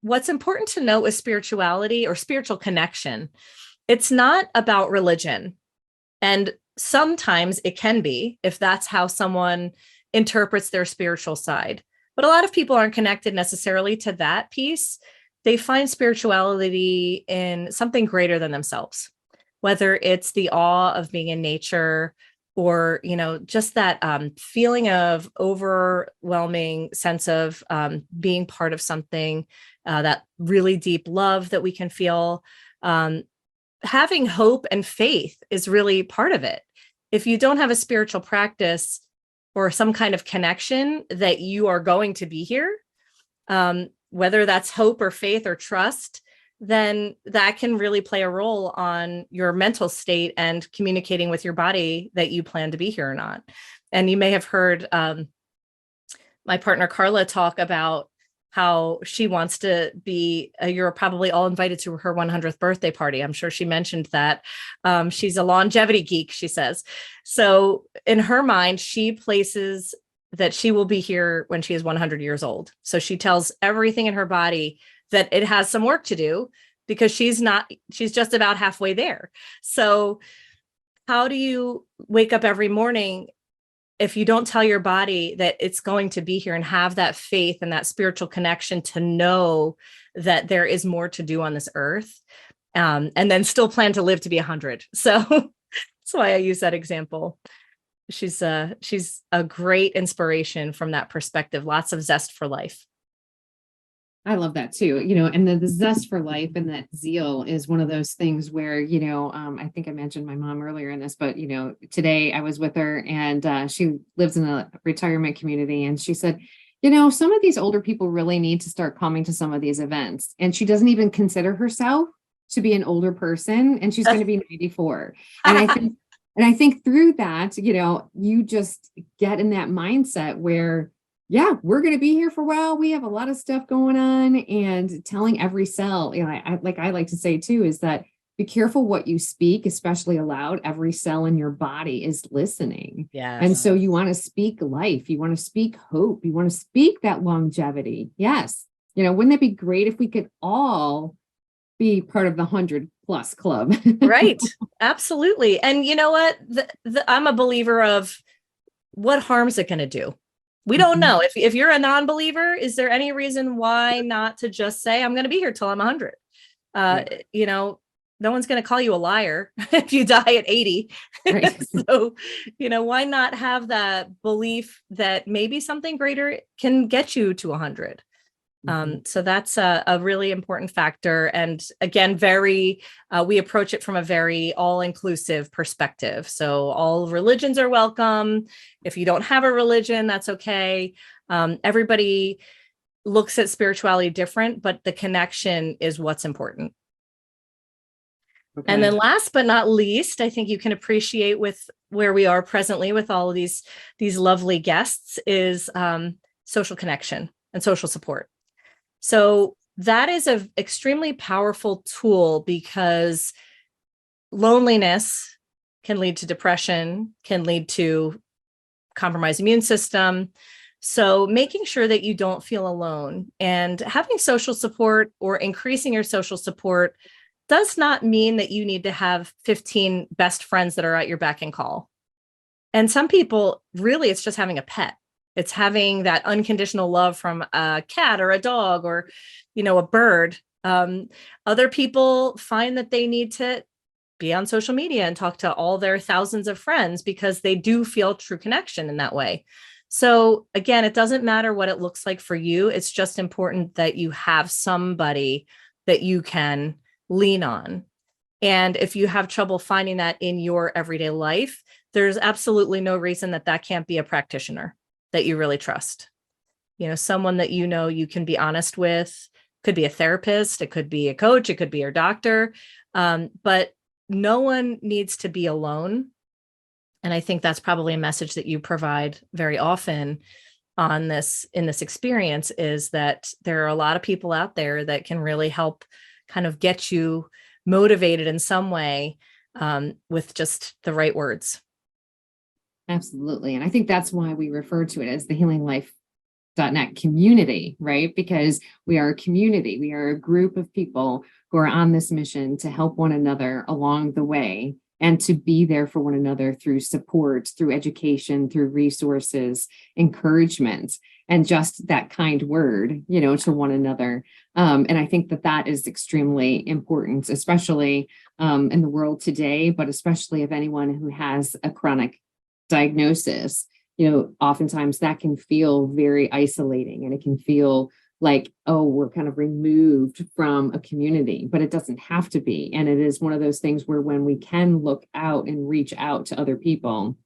what's important to note with spirituality or spiritual connection, it's not about religion. And sometimes it can be, if that's how someone interprets their spiritual side. But a lot of people aren't connected necessarily to that piece. They find spirituality in something greater than themselves, whether it's the awe of being in nature or, just that feeling of overwhelming sense of being part of something, that really deep love that we can feel. Having hope and faith is really part of it. If you don't have a spiritual practice or some kind of connection that you are going to be here, whether that's hope or faith or trust, then that can really play a role on your mental state and communicating with your body that you plan to be here or not. And you may have heard my partner Carla talk about how she wants to be, you're probably all invited to her 100th birthday party. I'm sure she mentioned that. She's a longevity geek, she says. So in her mind, she places that she will be here when she is 100 years old. So she tells everything in her body that it has some work to do because she's just about halfway there. So how do you wake up every morning if you don't tell your body that it's going to be here and have that faith and that spiritual connection to know that there is more to do on this earth, and then still plan to live to be 100. So that's why I use that example. She's a great inspiration from that perspective. Lots of zest for life. I love that too, and the zest for life and that zeal is one of those things where, I think I mentioned my mom earlier in this, but, today I was with her and she lives in a retirement community. And she said, some of these older people really need to start coming to some of these events. And she doesn't even consider herself to be an older person. And she's going to be 94. And I think through that, you just get in that mindset where, yeah, we're going to be here for a while. We have a lot of stuff going on, and telling every cell, I like to say too, is that be careful what you speak, especially aloud. Every cell in your body is listening. Yes. And so you want to speak life. You want to speak hope. You want to speak that longevity. Yes. Wouldn't it be great if we could all be part of the 100+ club? Right. Absolutely. And you know what? I'm a believer of what harm is it going to do? We don't know. If you're a non-believer, is there any reason why not to just say, I'm going to be here till I'm 100? Right. No one's going to call you a liar if you die at 80. Right. So, why not have that belief that maybe something greater can get you to 100? So that's a really important factor. And again, we approach it from a very all-inclusive perspective. So all religions are welcome. If you don't have a religion, that's okay. Everybody looks at spirituality different, but the connection is what's important. Okay. And then last but not least, I think you can appreciate with where we are presently with all of these lovely guests is social connection and social support. So that is an extremely powerful tool because loneliness can lead to depression, can lead to compromised immune system. So making sure that you don't feel alone and having social support or increasing your social support does not mean that you need to have 15 best friends that are at your beck and call. And some people, really, it's just having a pet. It's having that unconditional love from a cat or a dog or, a bird. Other people find that they need to be on social media and talk to all their thousands of friends because they do feel true connection in that way. So again, it doesn't matter what it looks like for you. It's just important that you have somebody that you can lean on. And if you have trouble finding that in your everyday life, there's absolutely no reason that can't be a practitioner that you really trust. Someone that you can be honest with. Could be a therapist, it could be a coach, it could be your doctor, but no one needs to be alone. And I think that's probably a message that you provide very often in this experience, is that there are a lot of people out there that can really help kind of get you motivated in some way with just the right words. Absolutely. And I think that's why we refer to it as the Healing Life .NET community, right? Because we are a community. We are a group of people who are on this mission to help one another along the way and to be there for one another through support, through education, through resources, encouragement, and just that kind word, to one another. And I think that that is extremely important, especially in the world today, but especially if anyone who has a chronic diagnosis, oftentimes that can feel very isolating, and it can feel like, oh, we're kind of removed from a community, but it doesn't have to be. And it is one of those things where when we can look out and reach out to other people,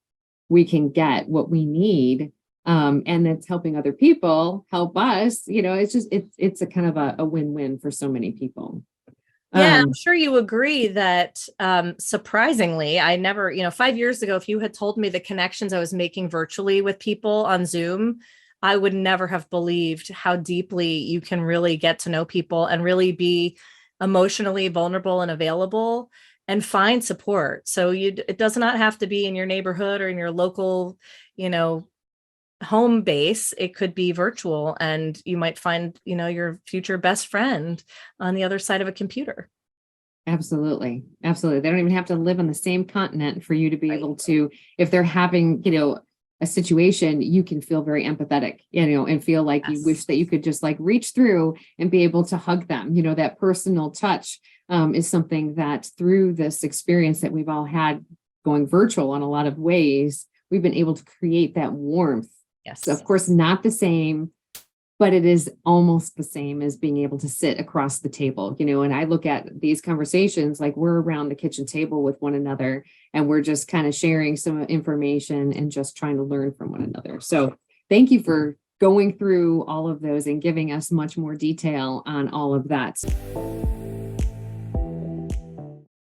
we can get what we need. And it's helping other people help us, it's a kind of a win-win for so many people. Yeah, I'm sure you agree that surprisingly, I never, 5 years ago, if you had told me the connections I was making virtually with people on Zoom, I would never have believed how deeply you can really get to know people and really be emotionally vulnerable and available and find support. So it does not have to be in your neighborhood or in your local, home base. It could be virtual, and you might find, your future best friend on the other side of a computer. Absolutely. Absolutely. They don't even have to live on the same continent for you to be Right. able to, if they're having, a situation, you can feel very empathetic, and feel like you wish Yes. that you could just like reach through and be able to hug them. That personal touch is something that through this experience that we've all had going virtual in a lot of ways, we've been able to create that warmth. Yes. So of course, not the same, but it is almost the same as being able to sit across the table, and I look at these conversations like we're around the kitchen table with one another, and we're just kind of sharing some information and just trying to learn from one another. So thank you for going through all of those and giving us much more detail on all of that.